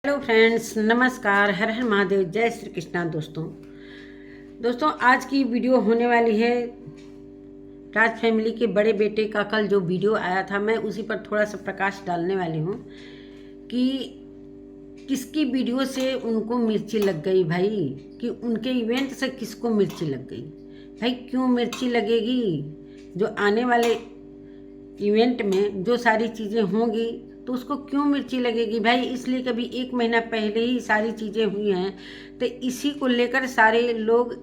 Hello friends, नमस्कार। हर हर महादेव, जय श्री कृष्णा। दोस्तों आज की वीडियो होने वाली है राज फैमिली के बड़े बेटे का कल जो वीडियो आया था, मैं उसी पर थोड़ा सा प्रकाश डालने वाली हूँ कि किसकी वीडियो से उनको मिर्ची लग गई भाई, कि उनके इवेंट से किसको मिर्ची लग गई भाई। क्यों मिर्ची लगेगी? जो आने वाले इवेंट में जो सारी चीज़ें होंगी तो उसको क्यों मिर्ची लगेगी भाई? इसलिए कभी 1 महीना पहले ही सारी चीज़ें हुई हैं, तो इसी को लेकर सारे लोग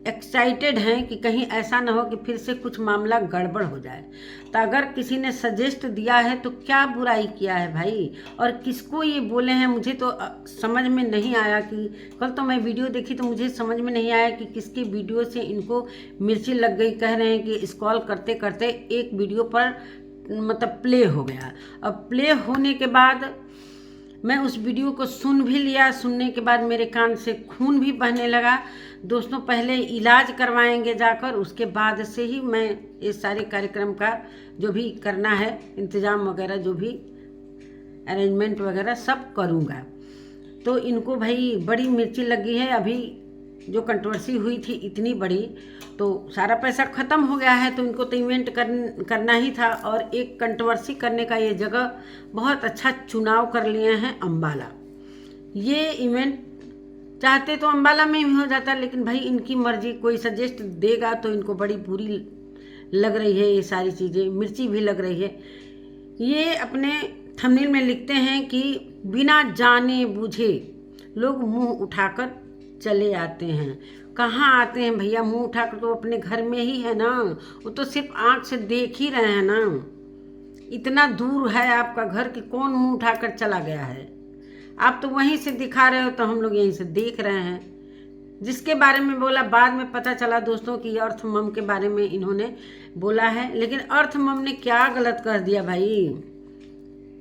एक्साइटेड हैं कि कहीं ऐसा ना हो कि फिर से कुछ मामला गड़बड़ हो जाए। तो अगर किसी ने सजेस्ट दिया है तो क्या बुराई किया है भाई, और किसको ये बोले हैं मुझे तो समझ में नहीं आया। कि कल तो मैं वीडियो देखी तो मुझे समझ में नहीं आया कि किसकी वीडियो से इनको मिर्ची लग गई। कह रहे हैं कि स्क्रॉल करते करते एक वीडियो पर मतलब प्ले हो गया। अब प्ले होने के बाद मैं उस वीडियो को सुन भी लिया। सुनने के बाद मेरे कान से खून भी बहने लगा। दोस्तों पहले इलाज करवाएंगे जाकर, उसके बाद से ही मैं इस सारे कार्यक्रम का जो भी करना है इंतज़ाम वगैरह, जो भी अरेंजमेंट वगैरह सब करूँगा। तो इनको भाई बड़ी मिर्ची लगी है। अभी जो कंट्रोवर्सी हुई थी इतनी बड़ी, तो सारा पैसा ख़त्म हो गया है, तो इनको तो इवेंट करना ही था। और एक कंट्रोवर्सी करने का ये जगह बहुत अच्छा चुनाव कर लिए हैं, अम्बाला। ये इवेंट चाहते तो अम्बाला में ही हो जाता, लेकिन भाई इनकी मर्जी, कोई सजेस्ट देगा तो इनको बड़ी बुरी लग रही है ये सारी चीज़ें, मिर्ची भी लग रही है। ये अपने थंबनेल में लिखते हैं कि बिना जाने बूझे लोग मुंह उठाकर चले आते हैं। कहाँ आते हैं भैया मुंह उठाकर? तो अपने घर में ही है ना, वो तो सिर्फ आंख से देख ही रहे हैं ना। इतना दूर है आपका घर कि कौन मुंह उठाकर चला गया है? आप तो वहीं से दिखा रहे हो, तो हम लोग यहीं से देख रहे हैं। जिसके बारे में बोला बाद में पता चला दोस्तों कि अर्थ मम के बारे में इन्होंने बोला है। लेकिन अर्थ मम ने क्या गलत कर दिया भाई?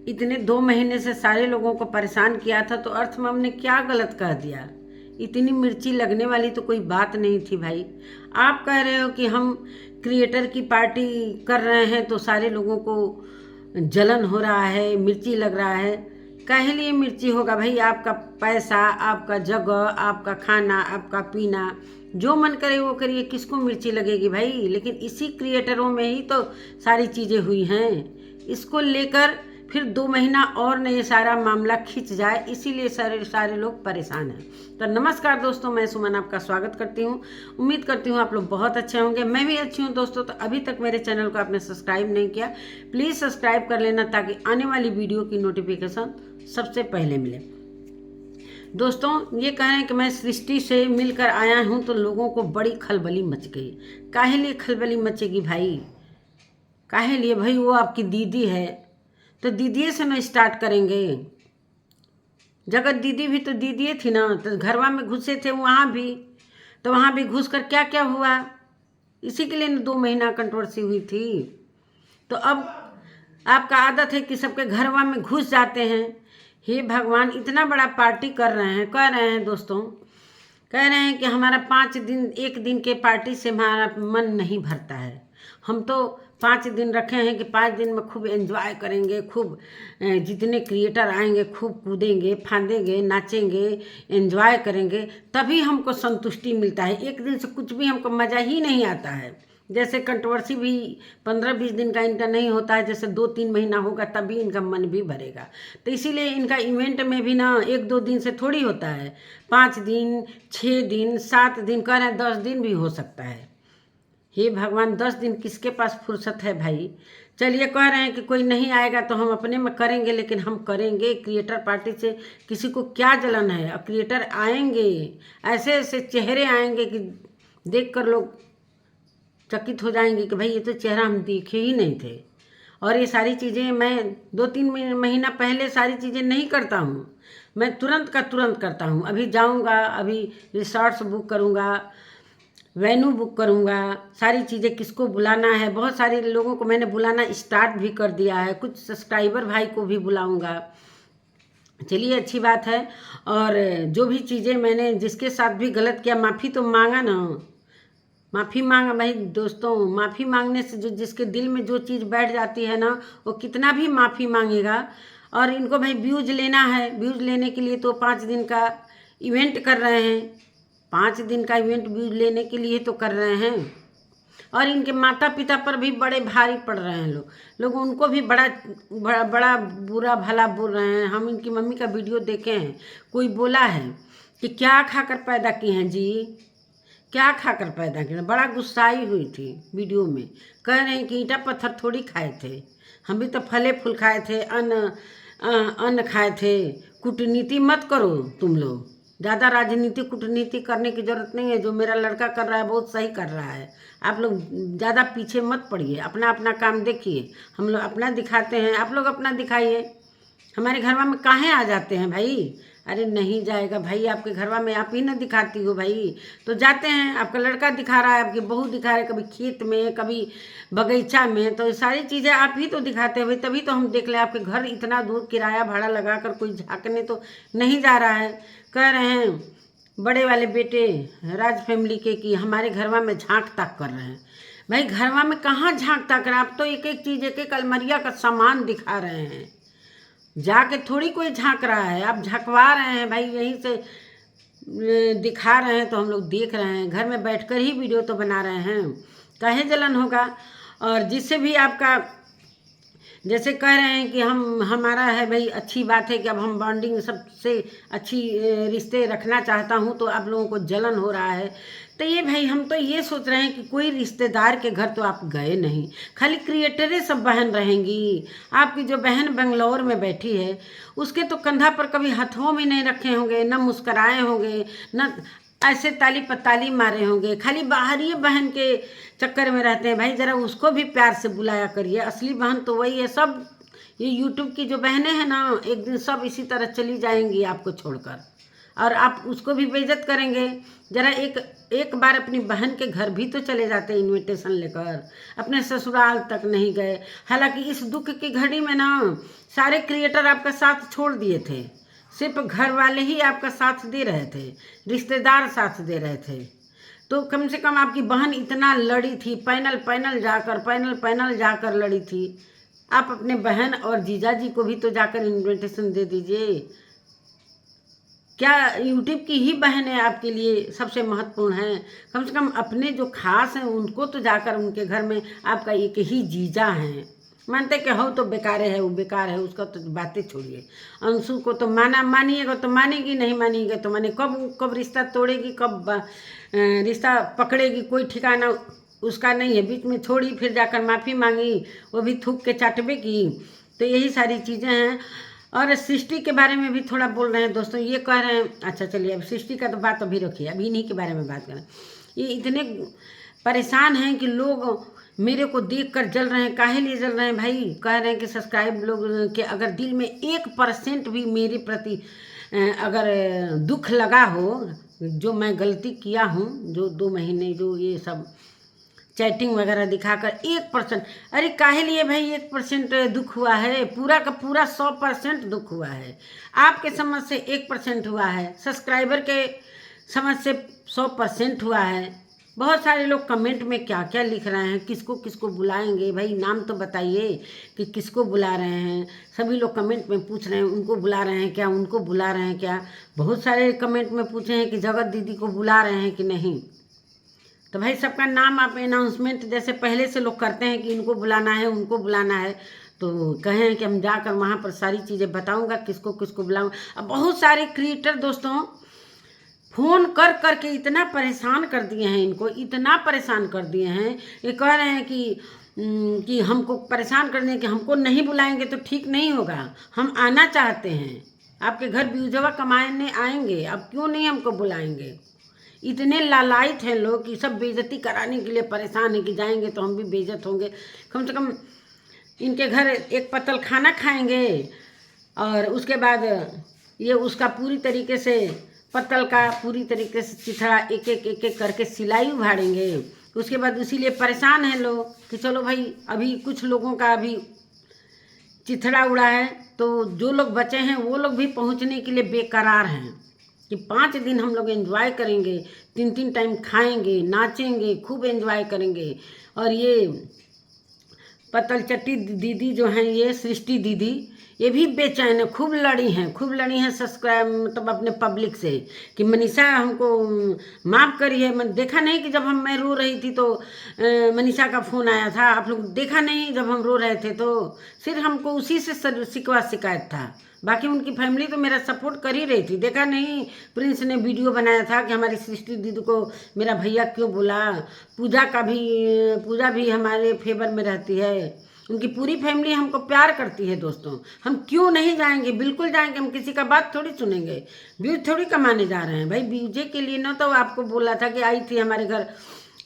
इतने 2 महीने से सारे लोगों को परेशान किया था, तो अर्थ मम ने क्या गलत कर दिया? इतनी मिर्ची लगने वाली तो कोई बात नहीं थी भाई। आप कह रहे हो कि हम क्रिएटर की पार्टी कर रहे हैं तो सारे लोगों को जलन हो रहा है, मिर्ची लग रहा है। काहे लिए मिर्ची होगा भाई? आपका पैसा, आपका जगह, आपका खाना, आपका पीना, जो मन करे वो करिए, किसको मिर्ची लगेगी भाई? लेकिन इसी क्रिएटरों में ही तो सारी चीज़ें हुई हैं। इसको लेकर फिर 2 महीना और न ये सारा मामला खिंच जाए, इसीलिए सारे लोग परेशान हैं। तो नमस्कार दोस्तों, मैं सुमन आपका स्वागत करती हूँ। उम्मीद करती हूँ आप लोग बहुत अच्छे होंगे, मैं भी अच्छी हूँ दोस्तों। तो अभी तक मेरे चैनल को आपने सब्सक्राइब नहीं किया, प्लीज़ सब्सक्राइब कर लेना, ताकि आने वाली वीडियो की नोटिफिकेशन सबसे पहले मिले। दोस्तों ये कह रहे हैं कि मैं सृष्टि से मिलकर आया हूँ तो लोगों को बड़ी खलबली मच गई। काहे लिए खलबली मचेगी भाई? काहे लिए भाई? वो आपकी दीदी है तो दीदी से ना स्टार्ट करेंगे। जगत दीदी भी तो दीदी थी ना, तो घरवा में घुसे थे वहाँ भी, तो वहाँ भी घुस कर क्या क्या हुआ? इसी के लिए 2 महीना कंट्रोवर्सी हुई थी। तो अब आपका आदत है कि सबके घरवा में घुस जाते हैं। हे भगवान, इतना बड़ा पार्टी कर रहे हैं, कह रहे हैं दोस्तों, कह रहे हैं कि हमारा 5 दिन, 1 दिन के पार्टी से हमारा मन नहीं भरता है। हम तो 5 दिन रखे हैं कि 5 दिन में खूब एंजॉय करेंगे, खूब जितने क्रिएटर आएंगे खूब कूदेंगे, फांदेंगे, नाचेंगे, एंजॉय करेंगे, तभी हमको संतुष्टि मिलता है। 1 दिन से कुछ भी हमको मज़ा ही नहीं आता है। जैसे कंट्रोवर्सी भी 15-20 दिन का इनका नहीं होता है, जैसे 2-3 महीना होगा तभी इनका मन भी भरेगा। तो इसीलिए इनका इवेंट में भी ना 1-2 दिन से थोड़ी होता है, 5 दिन, 6 दिन, 7 दिन, कह रहे हैं 10 दिन भी हो सकता है। हे भगवान, 10 दिन किसके पास फुर्सत है भाई? चलिए, कह रहे हैं कि कोई नहीं आएगा तो हम अपने में करेंगे, लेकिन हम करेंगे। क्रिएटर पार्टी से किसी को क्या जलन है? और क्रिएटर आएंगे, ऐसे ऐसे चेहरे आएंगे कि देख कर लोग चकित हो जाएंगे कि भाई ये तो चेहरा हम देखे ही नहीं थे। और ये सारी चीज़ें मैं 2-3 महीना पहले सारी चीज़ें नहीं करता हूँ, मैं तुरंत का तुरंत करता हूँ। अभी जाऊँगा, अभी रिसॉर्ट्स बुक करूँगा, वेन्यू बुक करूँगा, सारी चीज़ें, किसको बुलाना है, बहुत सारे लोगों को मैंने बुलाना स्टार्ट भी कर दिया है, कुछ सब्सक्राइबर भाई को भी बुलाऊँगा। चलिए अच्छी बात है। और जो भी चीज़ें मैंने जिसके साथ भी गलत किया, माफ़ी तो मांगा ना, माफ़ी मांगा भाई। दोस्तों माफ़ी मांगने से जो जिसके दिल में जो चीज़ बैठ जाती है ना, वो कितना भी माफ़ी मांगेगा और इनको भाई व्यूज लेना है। व्यूज लेने के लिए तो 5 दिन का इवेंट कर रहे हैं, 5 दिन का इवेंट व्यूज लेने के लिए तो कर रहे हैं। और इनके माता पिता पर भी बड़े भारी पड़ रहे हैं लोग उनको भी बड़ा बुरा भला बोल रहे हैं। हम इनकी मम्मी का वीडियो देखे हैं, कोई बोला है कि क्या खाकर पैदा किए हैं जी, क्या खाकर पैदा किए। बड़ा गुस्साई हुई थी वीडियो में, कह रहे हैं कि ईंटा पत्थर थोड़ी खाए थे, हम भी तो फले फूल खाए थे, अन्न खाए थे। कूटनीति मत करो तुम लोग, ज़्यादा राजनीति कूटनीति करने की ज़रूरत नहीं है। जो मेरा लड़का कर रहा है बहुत सही कर रहा है, आप लोग ज़्यादा पीछे मत पड़िए, अपना अपना काम देखिए। हम लोग अपना दिखाते हैं, आप लोग अपना दिखाइए। हमारे घरवा में काहे आ जाते हैं भाई? अरे नहीं जाएगा भाई, आपके घरवा में आप ही ना दिखाती हो भाई, तो जाते हैं। आपका लड़का दिखा रहा है, आपकी बहू दिखा रहे, कभी खेत में कभी बगीचा में, तो ये सारी चीज़ें आप ही तो दिखाते हैं भाई, तभी तो हम देख लें। आपके घर इतना दूर किराया भाड़ा लगा कर कोई झाँकने तो नहीं जा रहा है। कह रहे हैं बड़े वाले बेटे राज फैमिली के कि हमारे घरवा में झाँक ताक कर रहे हैं। भाई घरवा में कहाँ झाँक ताक रहे हैं? आप तो एक एक चीज़, एक एक अलमरिया का सामान दिखा रहे हैं, जाके थोड़ी कोई झांक रहा है। आप झकवा रहे हैं भाई, यहीं से दिखा रहे हैं तो हम लोग देख रहे हैं। घर में बैठकर ही वीडियो तो बना रहे हैं, काहे जलन होगा। और जिससे भी आपका, जैसे कह रहे हैं कि हमारा है भाई, अच्छी बात है कि अब हम बॉन्डिंग सबसे अच्छी रिश्ते रखना चाहता हूं, तो आप लोगों को जलन हो रहा है। तो ये भाई हम तो ये सोच रहे हैं कि कोई रिश्तेदार के घर तो आप गए नहीं, खाली क्रिएटरें सब बहन रहेंगी। आपकी जो बहन बेंगलोर में बैठी है, उसके तो कंधा पर कभी हाथों में नहीं रखे होंगे, न मुस्कराए होंगे, न ऐसे ताली पताली मारे होंगे, खाली बाहरी बहन के चक्कर में रहते हैं। भाई जरा उसको भी प्यार से बुलाया करिए, असली बहन तो वही है। सब ये यूट्यूब की जो बहनें हैं ना, एक दिन सब इसी तरह चली जाएंगी आपको छोड़कर, और आप उसको भी बेइज्जत करेंगे। जरा एक बार अपनी बहन के घर भी तो चले जाते इनविटेशन लेकर, अपने ससुराल तक नहीं गए। हालांकि इस दुख की घड़ी में ना सारे क्रिएटर आपका साथ छोड़ दिए थे, सिर्फ घर वाले ही आपका साथ दे रहे थे, रिश्तेदार साथ दे रहे थे। तो कम से कम आपकी बहन इतना लड़ी थी, पैनल जाकर लड़ी थी। आप अपने बहन और जीजा जी को भी तो जाकर इनविटेशन दे दीजिए। क्या यूट्यूब की ही बहनें आपके लिए सबसे महत्वपूर्ण हैं? कम से कम अपने जो खास हैं उनको तो जाकर, उनके घर में आपका एक ही जीजा हैं। मानते कि हो तो बेकार है, वो बेकार है, उसका तो बातें छोड़िए। अंशु को तो मानिएगा तो मानेगी, नहीं मानिएगा तो माने। कब रिश्ता तोड़ेगी, कब रिश्ता पकड़ेगी, कोई ठिकाना उसका नहीं है। बीच में छोड़ी, फिर जाकर माफ़ी मांगी, वो भी थूक के चाटबे की। तो यही सारी चीज़ें हैं। और सृष्टि के बारे में भी थोड़ा बोल रहे हैं दोस्तों, ये कह रहे हैं। अच्छा चलिए, अब सृष्टि का तो बात अभी रखिए, अभी इन्हीं के बारे में बात करें। ये इतने परेशान हैं कि लोग मेरे को देखकर जल रहे हैं। काहे लिए जल रहे हैं भाई? कह रहे हैं कि सब्सक्राइब लोग के अगर दिल में 1% भी मेरे प्रति अगर दुख लगा हो, जो मैं गलती किया हूँ, जो 2 महीने जो ये सब चैटिंग वगैरह दिखाकर 1%, अरे काहे लिए भाई 1% दुख हुआ है? पूरा का पूरा 100% दुख हुआ है। आपके समझ से 1% हुआ है, सब्सक्राइबर के समझ से 100% हुआ है। बहुत सारे लोग कमेंट में क्या क्या लिख रहे हैं, किसको किसको बुलाएंगे भाई, नाम तो बताइए कि किसको बुला रहे हैं। सभी लोग कमेंट में पूछ रहे हैं उनको बुला रहे हैं क्या, उनको बुला रहे हैं क्या। बहुत सारे कमेंट में पूछे हैं कि जगत दीदी को बुला रहे हैं कि नहीं। तो भाई सबका नाम आप अनाउंसमेंट जैसे पहले से लोग करते हैं कि इनको बुलाना है, उनको बुलाना है, तो कहें कि हम जाकर वहाँ पर सारी चीज़ें बताऊँगा किसको किसको बुलाऊँ। अब बहुत सारे क्रिएटर दोस्तों फ़ोन कर करके इतना परेशान कर दिए हैं, इनको इतना परेशान कर दिए हैं। ये कह रहे हैं कि हमको परेशान करने कि हमको नहीं बुलाएंगे तो ठीक नहीं होगा, हम आना चाहते हैं आपके घर, व्यूजवा कमाने आएंगे, अब क्यों नहीं हमको बुलाएंगे। इतने लालायित हैं लोग कि सब बेइज्जती कराने के लिए परेशान है कि जाएंगे तो हम भी बेइज्जत होंगे। कम से कम इनके घर एक पत्तल खाना खाएंगे और उसके बाद ये उसका पूरी तरीके से पत्तल का पूरी तरीके से चिथड़ा एक एक करके सिलाई उभाड़ेंगे। उसके बाद इसीलिए परेशान हैं लोग कि चलो भाई, अभी कुछ लोगों का अभी चिथड़ा उड़ा है, तो जो लोग बचे हैं वो लोग भी पहुंचने के लिए बेकरार हैं कि 5 दिन हम लोग एंजॉय करेंगे, 3 टाइम खाएंगे, नाचेंगे, खूब एंजॉय करेंगे। और ये पतल चट्टी दीदी जो हैं, ये सृष्टि दीदी, ये भी बेचैन है, खूब लड़ी हैं सब्सक्राइब मतलब अपने पब्लिक से कि मनीषा हमको माफ़ करिए। मैं देखा नहीं कि जब मैं रो रही थी तो मनीषा का फ़ोन आया था, आप लोग देखा नहीं जब हम रो रहे थे तो सिर्फ हमको उसी से शिकायत था, बाकी उनकी फैमिली तो मेरा सपोर्ट कर ही रही थी। देखा नहीं प्रिंस ने वीडियो बनाया था कि हमारी सृष्टि दीदी को मेरा भैया क्यों बोला। पूजा भी हमारे फेवर में रहती है, उनकी पूरी फैमिली हमको प्यार करती है दोस्तों। हम क्यों नहीं जाएंगे, बिल्कुल जाएंगे, हम किसी का बात थोड़ी सुनेंगे। व्यूज थोड़ी कमाने जा रहे हैं भाई, व्यूजे के लिए ना। तो आपको बोला था कि आई थी हमारे घर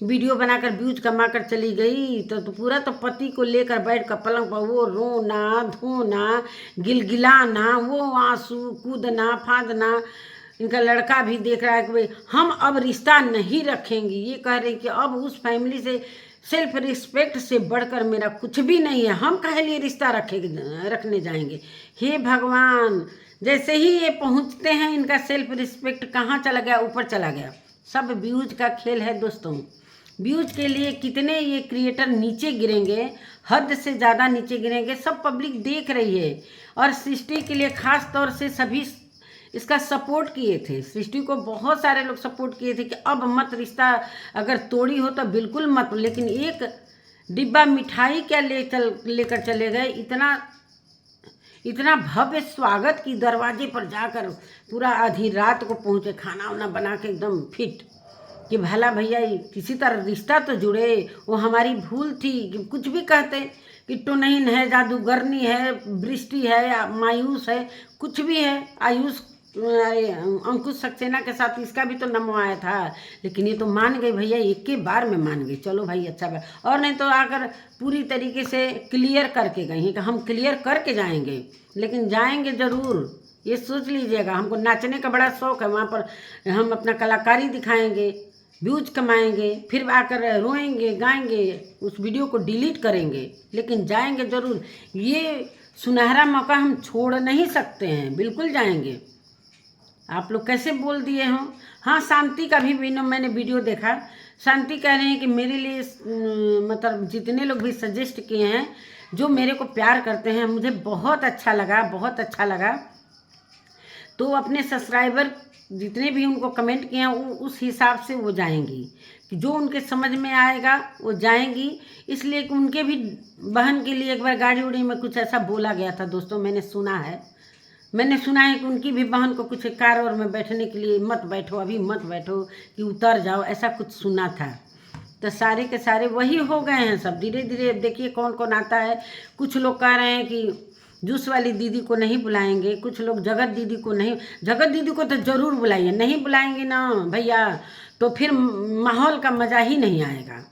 वीडियो बनाकर व्यूज कमा कर चली गई, तो पूरा तो पति को लेकर बैठ कर पलंग पर वो रोना धोना गिलगिलाना, वो आंसू कूदना फादना। इनका लड़का भी देख रहा है कि भाई हम अब रिश्ता नहीं रखेंगी, ये कह रही कि अब उस फैमिली से सेल्फ रिस्पेक्ट से बढ़कर मेरा कुछ भी नहीं है, हम काहे लिए रिश्ता रखने जाएंगे। हे भगवान, जैसे ही ये पहुंचते हैं इनका सेल्फ रिस्पेक्ट कहाँ चला गया, ऊपर चला गया। सब व्यूज का खेल है दोस्तों। व्यूज के लिए कितने ये क्रिएटर नीचे गिरेंगे, हद से ज़्यादा नीचे गिरेंगे, सब पब्लिक देख रही है। और सृष्टि के लिए खास तौर से सभी इसका सपोर्ट किए थे, सृष्टि को बहुत सारे लोग सपोर्ट किए थे कि अब मत, रिश्ता अगर तोड़ी हो तो बिल्कुल मत। लेकिन एक डिब्बा मिठाई क्या लेकर चले गए, इतना भव्य स्वागत की दरवाजे पर जाकर पूरा आधी रात को पहुँचे, खाना वाना बना के एकदम फिट कि भला भैया किसी तरह रिश्ता तो जुड़े। वो हमारी भूल थी कि कुछ भी कहते कि टोनहीन है, जादूगरनी है, बृष्टि है, मायूस है, कुछ भी है। आयुष अंकुश सक्सेना के साथ इसका भी तो नमो आया था, लेकिन ये तो मान गई भैया, एक के बार में मान गई। चलो भाई अच्छा बात, और नहीं तो आकर पूरी तरीके से क्लियर करके गई हैं कि हम क्लियर करके जाएंगे, लेकिन जाएंगे ज़रूर, ये सोच लीजिएगा। हमको नाचने का बड़ा शौक़ है, वहाँ पर हम अपना कलाकारी दिखाएंगे, व्यूज कमाएंगे, फिर आकर रोएंगे गाएंगे, उस वीडियो को डिलीट करेंगे, लेकिन जाएंगे ज़रूर। ये सुनहरा मौका हम छोड़ नहीं सकते हैं, बिल्कुल जाएंगे। आप लोग कैसे बोल दिए हों। हाँ, शांति का भी मैंने वीडियो देखा, शांति कह रहे हैं कि मेरे लिए मतलब जितने लोग भी सजेस्ट किए हैं, जो मेरे को प्यार करते हैं, मुझे बहुत अच्छा लगा, बहुत अच्छा लगा। तो अपने सब्सक्राइबर जितने भी उनको कमेंट किए हैं उस हिसाब से वो जाएंगी, कि जो उनके समझ में आएगा वो जाएंगी। इसलिए कि उनके भी बहन के लिए एक बार गाड़ी उड़ी में कुछ ऐसा बोला गया था दोस्तों, मैंने सुना है कि उनकी भी बहन को कुछ कार और में बैठने के लिए मत बैठो, अभी मत बैठो, कि उतर जाओ, ऐसा कुछ सुना था। तो सारे के सारे वही हो गए हैं सब। धीरे धीरे देखिए कौन कौन आता है। कुछ लोग कह रहे हैं कि जूस वाली दीदी को नहीं बुलाएंगे, कुछ लोग जगत दीदी को नहीं, जगत दीदी को तो ज़रूर बुलाइए, नहीं बुलाएंगे ना भैया तो फिर माहौल का मज़ा ही नहीं आएगा।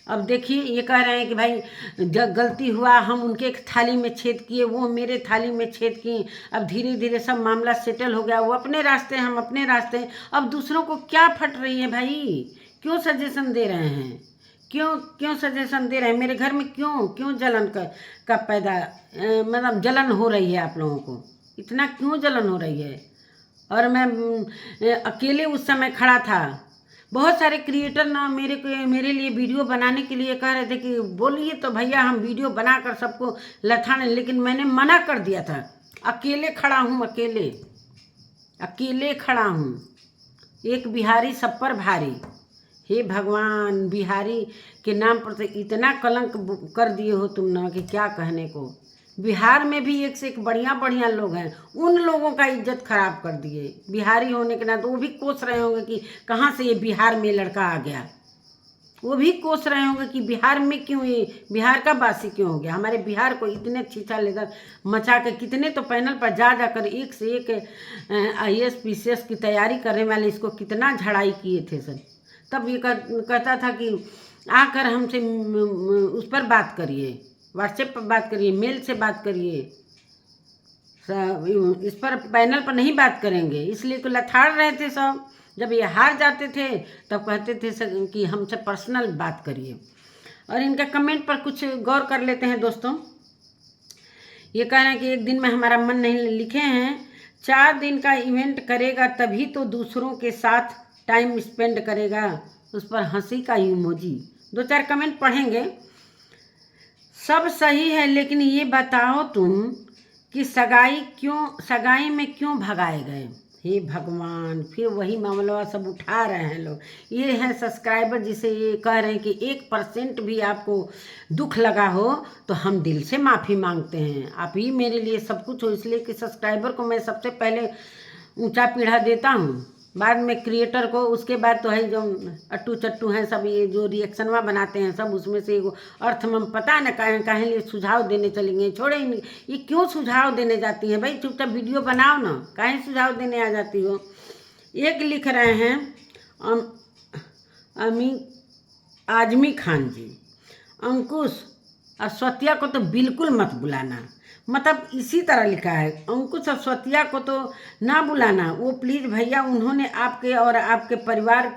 अब देखिए ये कह रहे हैं कि भाई जब गलती हुआ, हम उनके एक थाली में छेद किए, वो मेरे थाली में छेद किए। अब धीरे धीरे सब मामला सेटल हो गया, वो अपने रास्ते हम अपने रास्ते। अब दूसरों को क्या फट रही है भाई, क्यों सजेशन दे रहे हैं, क्यों सजेशन दे रहे हैं। मेरे घर में क्यों जलन का पैदा मतलब जलन हो रही है, आप लोगों को इतना क्यों जलन हो रही है। और मैं अकेले उस समय खड़ा था, बहुत सारे क्रिएटर ना मेरे लिए वीडियो बनाने के लिए कह रहे थे कि बोलिए तो भैया हम वीडियो बनाकर सबको लथाने, लेकिन मैंने मना कर दिया था। अकेले खड़ा हूँ, अकेले खड़ा हूँ, एक बिहारी सब पर भारी। हे भगवान, बिहारी के नाम पर तो इतना कलंक कर दिए हो तुम ना कि क्या कहने को। बिहार में भी एक से एक बढ़िया लोग हैं, उन लोगों का इज्जत खराब कर दिए। बिहारी होने के नाते वो भी कोस रहे होंगे कि कहाँ से ये बिहार में लड़का आ गया, वो भी कोस रहे होंगे कि बिहार में क्यों, ये बिहार का बासी क्यों हो गया। हमारे बिहार को इतने छीछा लेकर मचा के कितने तो पैनल पर जाकर एक से एक IAS PCS की तैयारी करने वाले इसको कितना झड़ाई किए थे सब। तब ये कहता था कि आकर हमसे उस पर बात करिए, व्हाट्सएप पर बात करिए, मेल से बात करिए, इस पर पैनल पर नहीं बात करेंगे। इसलिए तो लथाड़ रहे थे सब। जब ये हार जाते थे तब कहते थे कि हमसे पर्सनल बात करिए। और इनका कमेंट पर कुछ गौर कर लेते हैं दोस्तों। ये कह रहे हैं कि एक दिन में हमारा मन नहीं, लिखे हैं 4 दिन का इवेंट करेगा तभी तो दूसरों के साथ टाइम स्पेंड करेगा, उस पर हंसी का इमोजी। 2-4 कमेंट पढ़ेंगे। सब सही है, लेकिन ये बताओ तुम कि सगाई में क्यों भगाए गए। हे भगवान, फिर वही मामला सब उठा रहे हैं लोग। ये हैं सब्सक्राइबर जिसे ये कह रहे हैं कि 1% भी आपको दुख लगा हो तो हम दिल से माफ़ी मांगते हैं। आप ही मेरे लिए सब कुछ हो, इसलिए कि सब्सक्राइबर को मैं सबसे पहले ऊंचा पीढ़ा देता हूँ, बाद में क्रिएटर को, उसके बाद तो है जो अट्टू चट्टू हैं सब, ये जो रिएक्शनवा बनाते हैं सब, उसमें से एगो अर्थ में पता न कहें लिए सुझाव देने चलेंगे। छोड़े नहीं, ये क्यों सुझाव देने जाती हैं भाई, चुपचाप वीडियो बनाओ ना, काहे सुझाव देने आ जाती हो। एक लिख रहे हैं आजमी खान जी, अंकुश और स्वतिया को तो बिल्कुल मत बुलाना। मतलब इसी तरह लिखा है, अंकुश और स्वतिया को तो ना बुलाना, वो प्लीज़ भैया, उन्होंने आपके और आपके परिवार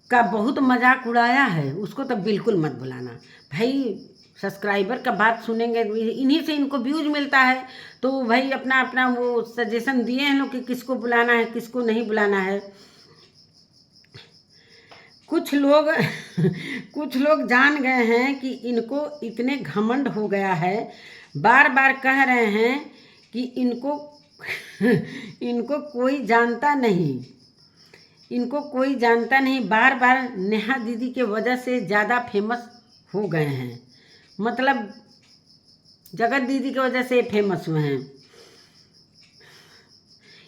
का बहुत मजाक उड़ाया है, उसको तो बिल्कुल मत बुलाना। भाई सब्सक्राइबर का बात सुनेंगे, इन्हीं से इनको व्यूज मिलता है, तो भाई अपना अपना वो सजेशन दिए हैं लोग कि किसको बुलाना है किसको नहीं बुलाना है। कुछ लोग जान गए हैं कि इनको इतने घमंड हो गया है, बार बार कह रहे हैं कि इनको कोई जानता नहीं, बार बार नेहा दीदी के वजह से ज़्यादा फेमस हो गए हैं। मतलब जगत दीदी की वजह से फेमस हुए हैं।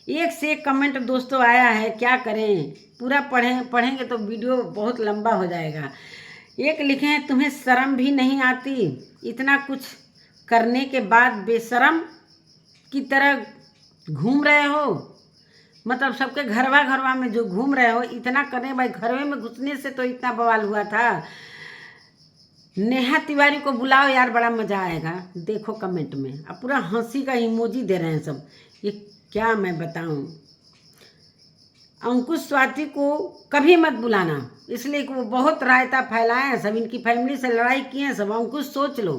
एक से एक कमेंट दोस्तों आया है, क्या करें, पूरा पढ़ेंगे तो वीडियो बहुत लंबा हो जाएगा। एक लिखे हैं, तुम्हें शर्म भी नहीं आती, इतना कुछ करने के बाद बेशर्म की तरह घूम रहे हो। मतलब सबके घरवा में जो घूम रहे हो, इतना करने भाई, घरवे में घुसने से तो इतना बवाल हुआ था। नेहा तिवारी को बुलाओ यार, बड़ा मजा आएगा। देखो कमेंट में अब पूरा हंसी का इमोजी दे रहे हैं सब, ये क्या मैं बताऊं। अंकुश स्वाति को कभी मत बुलाना, इसलिए कि वो बहुत रायता फैलाए हैं सब, इनकी फैमिली से लड़ाई किए हैं सब। अंकुश सोच लो,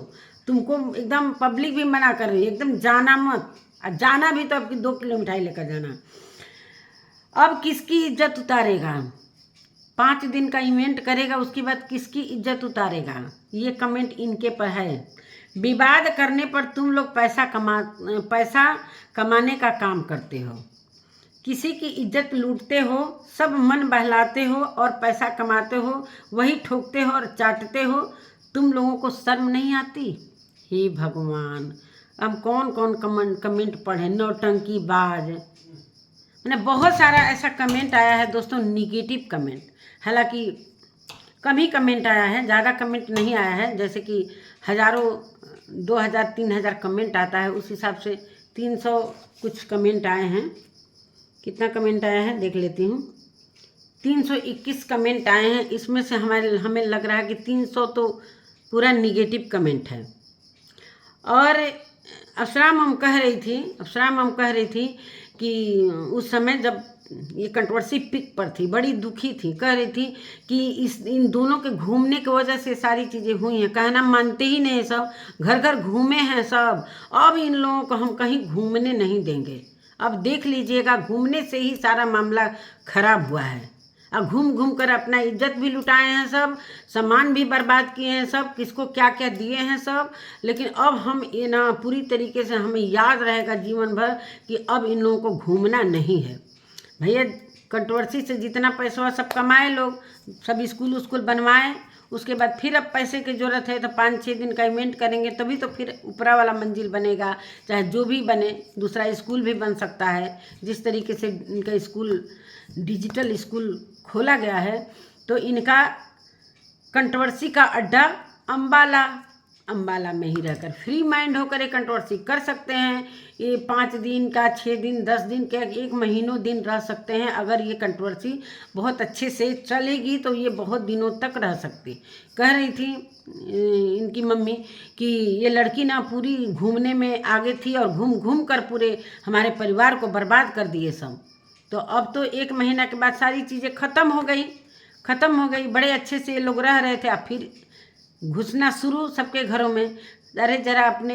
तुमको एकदम पब्लिक भी मना कर रही है, एकदम जाना मत, और जाना भी तो आपकी 2 किलो मिठाई लेकर जाना। अब किसकी इज्जत उतारेगा, 5 दिन का इवेंट करेगा, उसके बाद किसकी इज्जत उतारेगा। ये कमेंट इनके पर है। विवाद करने पर तुम लोग पैसा कमाने का काम करते हो, किसी की इज्जत लूटते हो, सब मन बहलाते हो और पैसा कमाते हो, वही ठोकते हो और चाटते हो। तुम लोगों को शर्म नहीं आती। हे भगवान, अब कौन कौन कमेंट पढ़े, नौटंकी बाज, मैंने बहुत सारा ऐसा कमेंट आया है दोस्तों, निगेटिव कमेंट। हालांकि कम ही कमेंट आया है, ज़्यादा कमेंट नहीं आया है। जैसे कि हज़ारों 2000 3000 कमेंट आता है, उस हिसाब से 300 कुछ कमेंट आए हैं। कितना कमेंट आया है देख लेती हूँ, 321 कमेंट आए हैं। इसमें से हमें लग रहा है कि 300 तो पूरा निगेटिव कमेंट है। और अफसरा मैम कह रही थी कि उस समय जब ये कंट्रोवर्सी पिक पर थी, बड़ी दुखी थी, कह रही थी कि इन दोनों के घूमने की वजह से सारी चीज़ें हुई हैं। कहना मानते ही नहीं, सब घर घर घूमे हैं सब, अब इन लोगों को हम कहीं घूमने नहीं देंगे। अब देख लीजिएगा, घूमने से ही सारा मामला खराब हुआ है। अब घूम घूम कर अपना इज्जत भी लुटाए हैं सब, सामान भी बर्बाद किए हैं सब, किसको क्या क्या दिए हैं सब। लेकिन अब हम ये ना पूरी तरीके से हमें याद रहेगा जीवन भर कि अब इन लोगों को घूमना नहीं है। भैया कंट्रोवर्सी से जितना पैसा सब कमाए लोग, सब स्कूल बनवाएं, उसके बाद फिर अब पैसे की ज़रूरत है तो 5-6 दिन का इवेंट करेंगे, तभी तो फिर ऊपरा वाला मंजिल बनेगा। चाहे जो भी बने, दूसरा स्कूल भी बन सकता है। जिस तरीके से इनका स्कूल डिजिटल स्कूल खोला गया है, तो इनका कंट्रोवर्सी का अड्डा अम्बाला में ही रहकर फ्री माइंड होकर एक कंट्रोवर्सी कर सकते हैं। ये 5 दिन का, 6 दिन, 10 दिन के, 1 महीनों दिन रह सकते हैं। अगर ये कंट्रोवर्सी बहुत अच्छे से चलेगी तो ये बहुत दिनों तक रह सकती। कह रही थी इनकी मम्मी कि ये लड़की ना पूरी घूमने में आगे थी और घूम घूम कर पूरे हमारे परिवार को बर्बाद कर दिए सब। तो अब तो 1 महीना के बाद सारी चीज़ें ख़त्म हो गई। बड़े अच्छे से ये लोग रह रहे थे, अब फिर घुसना शुरू सबके घरों में। अरे जरा अपने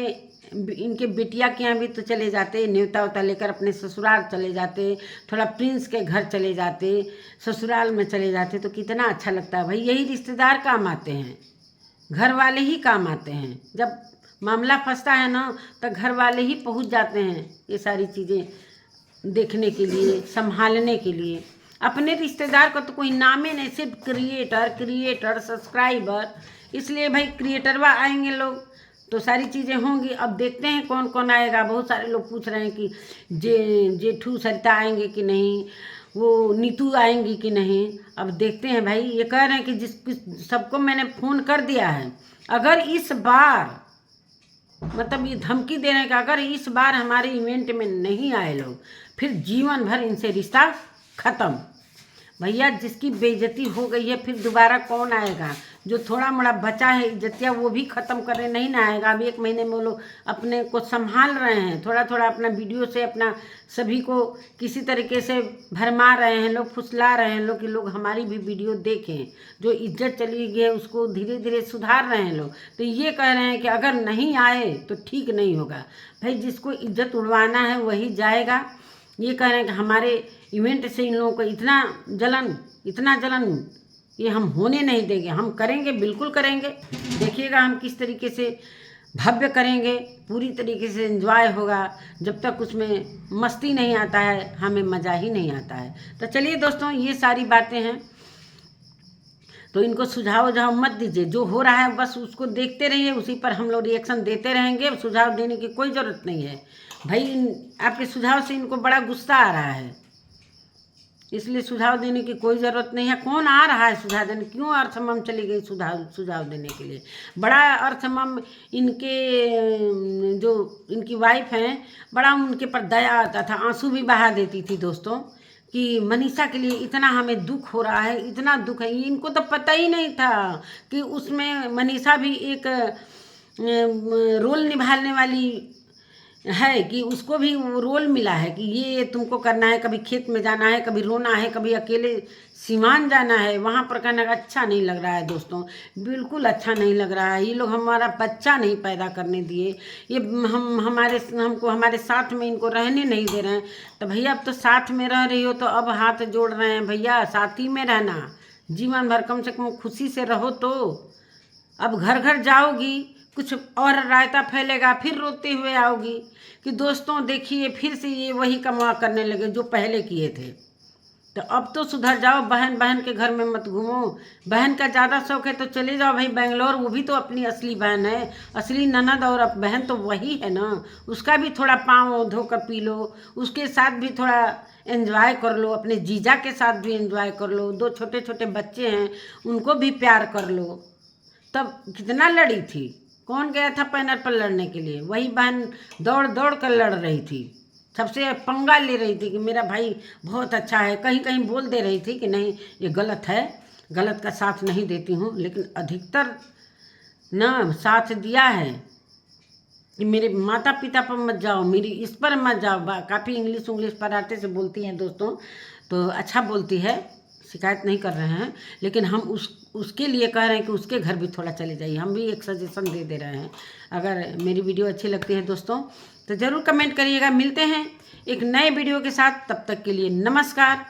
इनके बिटिया के यहाँ भी तो चले जाते, न्योता उता लेकर अपने ससुराल चले जाते, थोड़ा प्रिंस के घर चले जाते, ससुराल में चले जाते, तो कितना अच्छा लगता है भाई। यही रिश्तेदार काम आते हैं, घर वाले ही काम आते हैं। जब मामला फंसता है ना तो घर वाले ही पहुंच जाते हैं ये सारी चीज़ें देखने के लिए, संभालने के लिए। अपने रिश्तेदार को तो कोई नाम ही नहीं, सिर्फ क्रिएटर सब्सक्राइबर। इसलिए भाई क्रिएटरवा आएंगे लोग तो सारी चीज़ें होंगी। अब देखते हैं कौन कौन आएगा। बहुत सारे लोग पूछ रहे हैं कि जेठू सरिता आएंगे कि नहीं, वो नीतू आएंगी कि नहीं। अब देखते हैं भाई। ये कह रहे हैं कि सबको मैंने फ़ोन कर दिया है, अगर इस बार मतलब ये धमकी दे रहे हैं कि अगर इस बार हमारे इवेंट में नहीं आए लोग, फिर जीवन भर इनसे रिश्ता ख़त्म। भैया जिसकी बेइज्जती हो गई है फिर दोबारा कौन आएगा? जो थोड़ा मोड़ा बचा है इज्जतिया वो भी ख़त्म करने नहीं ना आएगा। अब 1 महीने में वो लोग अपने को संभाल रहे हैं, थोड़ा थोड़ा अपना वीडियो से अपना सभी को किसी तरीके से भरमा रहे हैं लोग, फुसला रहे हैं लोग कि लोग हमारी भी वीडियो देखें। जो इज्जत चली गई है उसको धीरे धीरे सुधार रहे हैं लोग। तो ये कह रहे हैं कि अगर नहीं आए तो ठीक नहीं होगा। भाई जिसको इज्जत उड़वाना है वही जाएगा। ये कह रहे हैं कि हमारे इवेंट से इन लोगों को इतना जलन ये हम होने नहीं देंगे। हम करेंगे, बिल्कुल करेंगे। देखिएगा हम किस तरीके से भव्य करेंगे, पूरी तरीके से एंजॉय होगा। जब तक उसमें मस्ती नहीं आता है हमें मज़ा ही नहीं आता है। तो चलिए दोस्तों, ये सारी बातें हैं तो इनको सुझाव मत दीजिए। जो हो रहा है बस उसको देखते रहिए, उसी पर हम लोग रिएक्शन देते रहेंगे। सुझाव देने की कोई ज़रूरत नहीं है भाई। आपके सुझाव से इनको बड़ा गुस्सा आ रहा है, इसलिए सुझाव देने की कोई ज़रूरत नहीं है। कौन आ रहा है सुझाव देने? क्यों अर्थमम चली गई सुझाव देने के लिए? बड़ा अर्थमम इनके जो इनकी वाइफ हैं, बड़ा उनके पर दया आता था, आंसू भी बहा देती थी दोस्तों कि मनीषा के लिए इतना हमें दुख हो रहा है, इतना दुख है। इनको तो पता ही नहीं था कि उसमें मनीषा भी एक रोल निभाने वाली है, कि उसको भी वो रोल मिला है कि ये तुमको करना है। कभी खेत में जाना है, कभी रोना है, कभी अकेले सीमान जाना है। वहाँ पर कहना अच्छा नहीं लग रहा है दोस्तों, बिल्कुल अच्छा नहीं लग रहा है। ये लोग हमारा बच्चा नहीं पैदा करने दिए, ये हमको हमारे साथ में इनको रहने नहीं दे रहे हैं। तो भैया अब तो साथ में रह रही हो तो अब हाथ जोड़ रहे हैं भैया, साथ ही में रहना। जीवन भर कम से कम खुशी से रहो। तो अब घर घर जाओगी, कुछ और रायता फैलेगा, फिर रोते हुए आओगी कि दोस्तों देखिए फिर से ये वही कमा करने लगे जो पहले किए थे। तो अब तो सुधर जाओ। बहन के घर में मत घूमो। बहन का ज़्यादा शौक है तो चले जाओ भाई बेंगलोर, वो भी तो अपनी असली बहन है, असली ननद और बहन तो वही है ना। उसका भी थोड़ा पाँव धोकर पी लो, उसके साथ भी थोड़ा एंजॉय कर लो, अपने जीजा के साथ भी एंजॉय कर लो। 2 छोटे छोटे बच्चे हैं उनको भी प्यार कर लो। तब कितना लड़ी थी, कौन गया था पैनल पर लड़ने के लिए? वही बहन दौड़ दौड़ कर लड़ रही थी, सबसे पंगा ले रही थी कि मेरा भाई बहुत अच्छा है। कहीं कहीं बोल दे रही थी कि नहीं ये गलत है, गलत का साथ नहीं देती हूँ, लेकिन अधिकतर ना साथ दिया है कि मेरे माता पिता पर मत जाओ, मेरी इस पर मत जाओ। काफ़ी इंग्लिश पराठे से बोलती हैं दोस्तों, तो अच्छा बोलती है, शिकायत नहीं कर रहे हैं। लेकिन हम उसके लिए कह रहे हैं कि उसके घर भी थोड़ा चले जाइए। हम भी एक सजेशन दे रहे हैं। अगर मेरी वीडियो अच्छी लगती है दोस्तों तो ज़रूर कमेंट करिएगा। मिलते हैं एक नए वीडियो के साथ, तब तक के लिए नमस्कार।